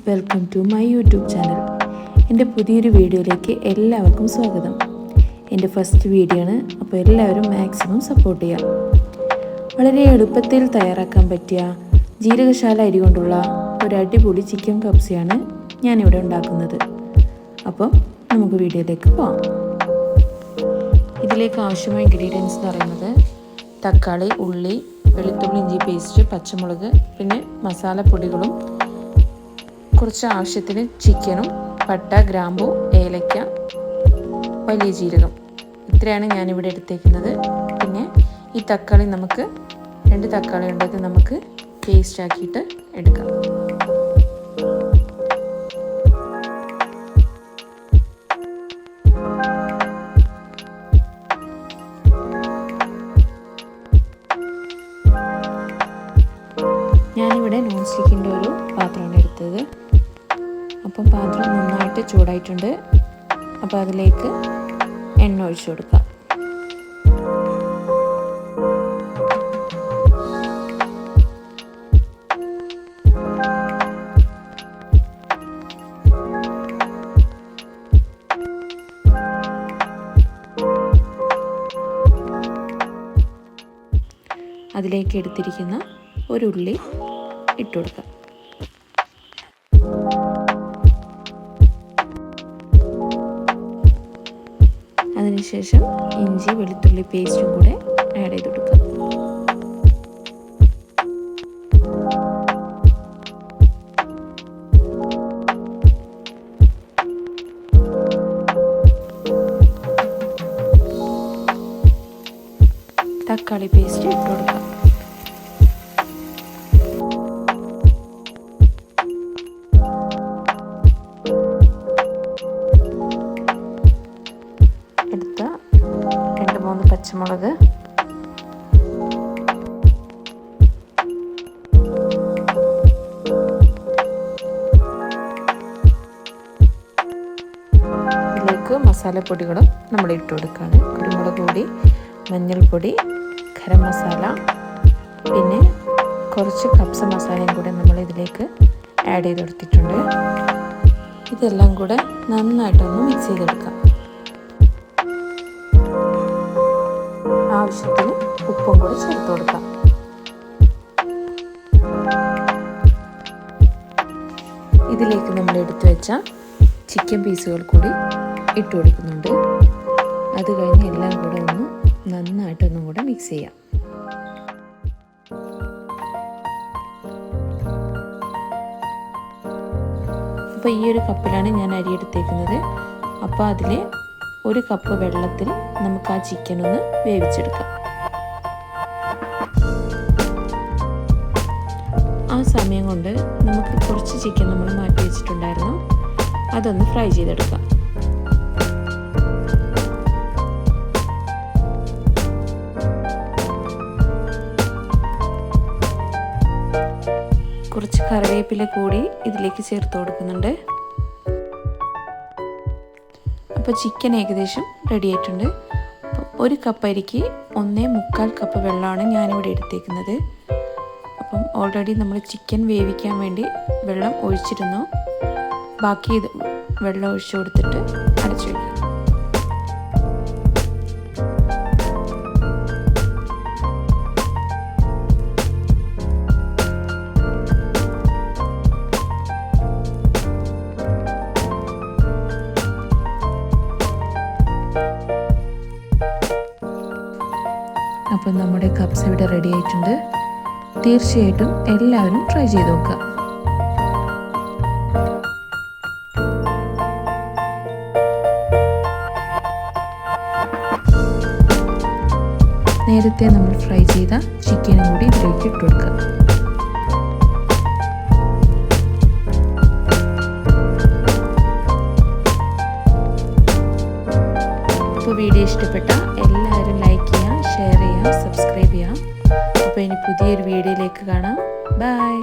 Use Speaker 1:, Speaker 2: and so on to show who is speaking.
Speaker 1: Welcome to my YouTube channel. എൻ്റെ പുതിയൊരു വീഡിയോയിലേക്ക് എല്ലാവർക്കും സ്വാഗതം. എൻ്റെ ഫസ്റ്റ് വീഡിയോ ആണ്, അപ്പോൾ എല്ലാവരും മാക്സിമം സപ്പോർട്ട് ചെയ്യുക. വളരെ എളുപ്പത്തിൽ തയ്യാറാക്കാൻ പറ്റിയ ജീരകശാല അരി കൊണ്ടുള്ള ഒരു അടിപൊളി ചിക്കൻ കബ്സയാണ് ഞാനിവിടെ ഉണ്ടാക്കുന്നത്. അപ്പോൾ നമുക്ക് വീഡിയോയിലേക്ക് പോകാം. ഇതിലേക്ക് ആവശ്യമായ ഇൻഗ്രീഡിയൻസ് എന്ന് പറയുന്നത് തക്കാളി, ഉള്ളി, വെളുത്തുള്ളി, ഇഞ്ചി പേസ്റ്റ്, പച്ചമുളക്, പിന്നെ മസാലപ്പൊടികളും, കുറച്ച് ആവശ്യത്തിന് ചിക്കനും, പട്ട, ഗ്രാമ്പു, ഏലക്ക, വലിയ ജീരകം. ഇത്രയാണ് ഞാനിവിടെ എടുത്തേക്കുന്നത്. പിന്നെ ഈ തക്കാളി നമുക്ക് 2 തക്കാളി ഉണ്ടത് നമുക്ക് പേസ്റ്റ് ആക്കിയിട്ട് എടുക്കാം. ഞാനിവിടെ നോൺ സ്റ്റിക്കിൻ്റെ ഒരു പാത്രമാണ് എടുത്തത്. അപ്പം പാത്രം നന്നായിട്ട് ചൂടായിട്ടുണ്ട്. അപ്പോൾ അതിലേക്ക് എണ്ണ ഒഴിച്ചു കൊടുക്കാം. അതിലേക്ക് എടുത്തിരിക്കുന്ന ഒരു ഉള്ളി ഇട്ട് കൊടുക്കാം. അതിനുശേഷം ഇഞ്ചി വെളുത്തുള്ളി പേസ്റ്റും കൂടെ ആഡ് ചെയ്ത് കൊടുക്കാം. തക്കാളി പേസ്റ്റ് ഇട്ട് കൊടുക്കാം. എടുത്ത 2-3 പച്ചമുളക്, ഇതിലേക്ക് മസാലപ്പൊടികളും നമ്മൾ ഇട്ട് കൊടുക്കുകയാണ്. കുരുമുളക് പൊടി, മഞ്ഞൾപ്പൊടി, ഗരം മസാല, പിന്നെ കുറച്ച് കബ്സ മസാലയും കൂടെ നമ്മൾ ഇതിലേക്ക് ആഡ് ചെയ്ത് കൊടുത്തിട്ടുണ്ട്. ഇതെല്ലാം കൂടെ നന്നായിട്ടൊന്ന് മിക്സ് ചെയ്തെടുക്കാം. ആവശ്യത്തിന് ഉപ്പും കൂടി ചേർത്ത് കൊടുക്കാം. ഇതിലേക്ക് നമ്മൾ എടുത്തു വെച്ച ചിക്കൻ പീസുകൾ കൂടി ഇട്ട് കൊടുക്കുന്നുണ്ട്. അത് കഴിഞ്ഞ് എല്ലാം കൂടെ ഒന്ന് നന്നായിട്ടൊന്നും കൂടെ മിക്സ് ചെയ്യാം. അപ്പോൾ ഈ ഒരു കപ്പിലാണ് ഞാൻ അരി എടുത്തേക്കുന്നത്. അപ്പോൾ അതിൽ 1 കപ്പ് വെള്ളത്തിൽ നമുക്ക് ആ ചിക്കൻ ഒന്ന് വേവിച്ചെടുക്കാം. ആ സമയം കൊണ്ട് നമുക്ക് കുറച്ച് ചിക്കൻ നമ്മൾ മാറ്റി വെച്ചിട്ടുണ്ടായിരുന്നു, അതൊന്ന് ഫ്രൈ ചെയ്തെടുക്കാം. കുറച്ച് കറിവേപ്പില കൂടി ഇതിലേക്ക് ചേർത്ത് കൊടുക്കുന്നുണ്ട്. അപ്പോൾ ചിക്കൻ ഏകദേശം റെഡി ആയിട്ടുണ്ട്. അപ്പം 1 കപ്പ് അരിക്ക് 1.25 കപ്പ് വെള്ളമാണ് ഞാനിവിടെ എടുത്തേക്കുന്നത്. അപ്പം ഓൾറെഡി നമ്മൾ ചിക്കൻ വേവിക്കാൻ വേണ്ടി വെള്ളം ഒഴിച്ചിരുന്നു. ബാക്കി വെള്ളം ഒഴിച്ചു കൊടുത്തിട്ട് അടച്ചു വയ്ക്കാം. അപ്പം നമ്മുടെ കബ്സ ഇവിടെ റെഡി ആയിട്ടുണ്ട്. തീർച്ചയായിട്ടും എല്ലാവരും ട്രൈ ചെയ്ത് നോക്കുക. നേരത്തെ നമ്മൾ ഫ്രൈ ചെയ്ത ചിക്കനും കൂടി ഇതിലേക്ക് ഇട്ട് കൊടുക്കുക. അപ്പോൾ വീഡിയോ ഇഷ്ടപ്പെട്ട എല്ലാവരും ലൈക്ക് ചെയ്യുക, ഷെയർ ചെയ്യുക, സബ്സ്ക്രൈബ് ചെയ്യുക. അപ്പോൾ ഇനി പുതിയൊരു വീഡിയോയിലേക്ക് കാണാം. ബൈ.